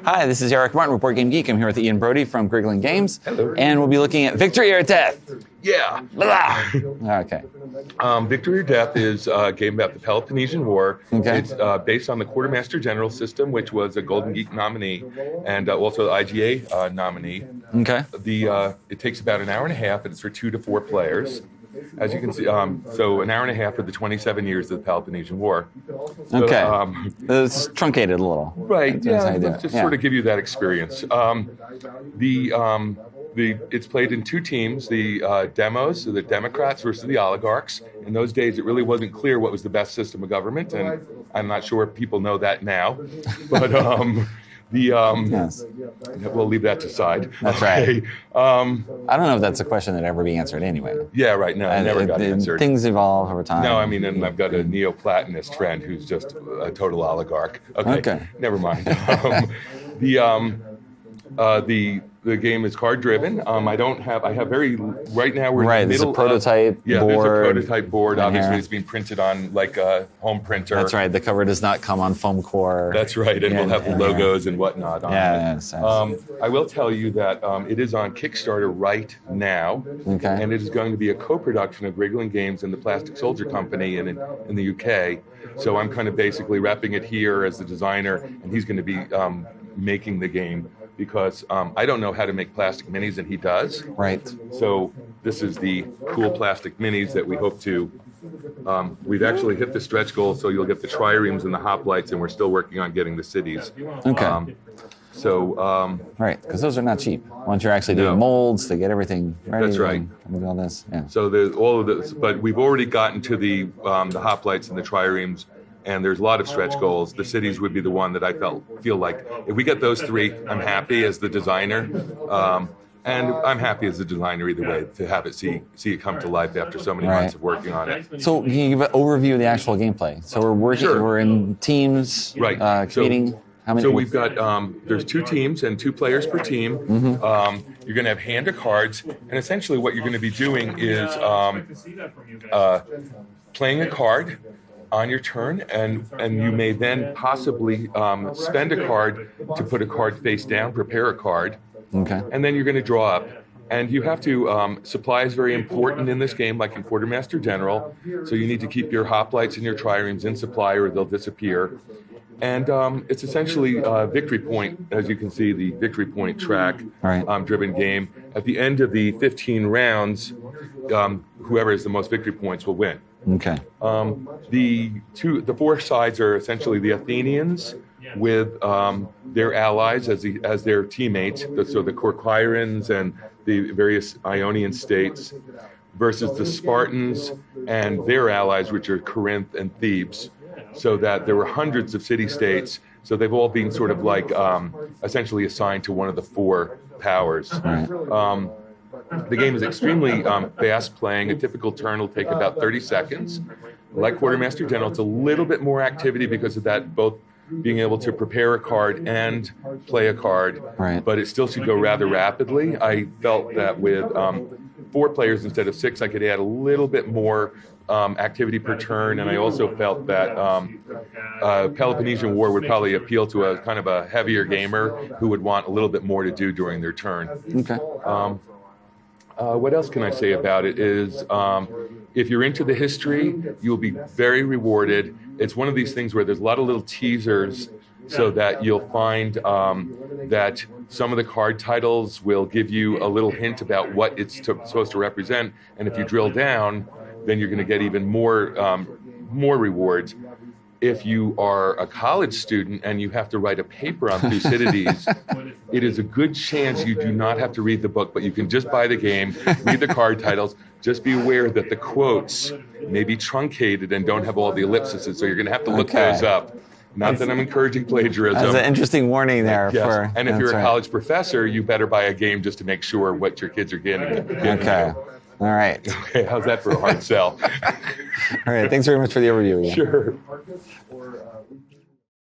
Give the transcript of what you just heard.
Hi, this is Eric Martin with BoardGameGeek. I'm here with Ian Brody from Griggling Games. Hello. And we'll be looking at Victory or Death. Yeah. Blah. Okay. Victory or Death is a game about the Peloponnesian War. Okay. It's based on the Quartermaster General system, which was a Golden Geek nominee, and also the IGA nominee. Okay. It takes about an hour and a half, and it's for 2 to 4 players. As you can see, so an hour and a half for the 27 years of the Peloponnesian War. Okay. It's truncated a little. Right, yeah, just sort of give you that experience. It's played in 2 teams, the demos, so the Democrats versus the oligarchs. In those days, it really wasn't clear what was the best system of government, and I'm not sure if people know that now. But Yes. We'll leave that to side. That's okay. right. I don't know if that's a question that ever be answered anyway. Yeah, right. No, it never got answered. Things evolve over time. No, I mean, and I've got a Neoplatonist friend who's just a total oligarch. Okay. Never mind. The game is card driven. Right now we're in the middle there's a prototype board. Yeah, there's a prototype board. Obviously, here. it's being printed on like a home printer. That's right. The cover does not come on foam core. That's right, and we'll have the logos and whatnot on it. Yes. I will tell you that it is on Kickstarter right now, and it is going to be a co-production of Griggling Games and the Plastic Soldier Company in the UK. So I'm kind of basically repping it here as the designer, and he's going to be making the game. Because I don't know how to make plastic minis, and he does. Right. So this is the cool plastic minis that we hope to. We've actually hit the stretch goal, so you'll get the triremes and the hoplites, and we're still working on getting the cities. Okay. Right, because those are not cheap. Once you're actually doing molds to get everything ready. That's right. And all this. Yeah. So there's all of this, but we've already gotten to the hoplites and the triremes. And there's a lot of stretch goals. The cities would be the one that I feel like if we get those 3, I'm happy as the designer, and I'm happy as the designer either way to have it see it come to life after so many months of working on it. So can you give an overview of the actual gameplay? So we're working. Sure. We're in teams. Right. Competing. How many? So we've got there's 2 teams and 2 players per team. You're going to have hand of cards, and essentially what you're going to be doing is playing a card on your turn, and you may then possibly spend a card to put a card face down, prepare a card, and then you're going to draw up. And you have to, supply is very important in this game, like in Quartermaster General, so you need to keep your hoplites and your triremes in supply or they'll disappear. And it's essentially victory point, as you can see, the victory point track driven game. At the end of the 15 rounds, whoever has the most victory points will win. Okay. The 4 sides are essentially the Athenians with their allies as their teammates, so the Corcyraeans and the various Ionian states, versus the Spartans and their allies, which are Corinth and Thebes. So that there were hundreds of city-states, so they've all been sort of like essentially assigned to one of the 4 powers. Right. The game is extremely fast playing. A typical turn will take about 30 seconds. Like Quartermaster General, it's a little bit more activity because of that, both being able to prepare a card and play a card, but it still should go rather rapidly. I felt that with 4 players instead of 6, I could add a little bit more activity per turn, and I also felt that Peloponnesian War would probably appeal to a kind of a heavier gamer who would want a little bit more to do during their turn. Okay. What else can I say about it is if you're into the history, you'll be very rewarded. It's one of these things where there's a lot of little teasers so that you'll find that some of the card titles will give you a little hint about what it's supposed to represent. And if you drill down, then you're going to get even more rewards. If you are a college student and you have to write a paper on Thucydides, it is a good chance you do not have to read the book, but you can just buy the game, read the card titles. Just be aware that the quotes may be truncated and don't have all the ellipses, so you're going to have to look those up. Not that I'm encouraging plagiarism. That's an interesting warning there. Yes. And if you're a college professor, you better buy a game just to make sure what your kids are getting. Okay. All right. Okay, how's that for a hard sell? All right, thanks very much for the overview. Sure.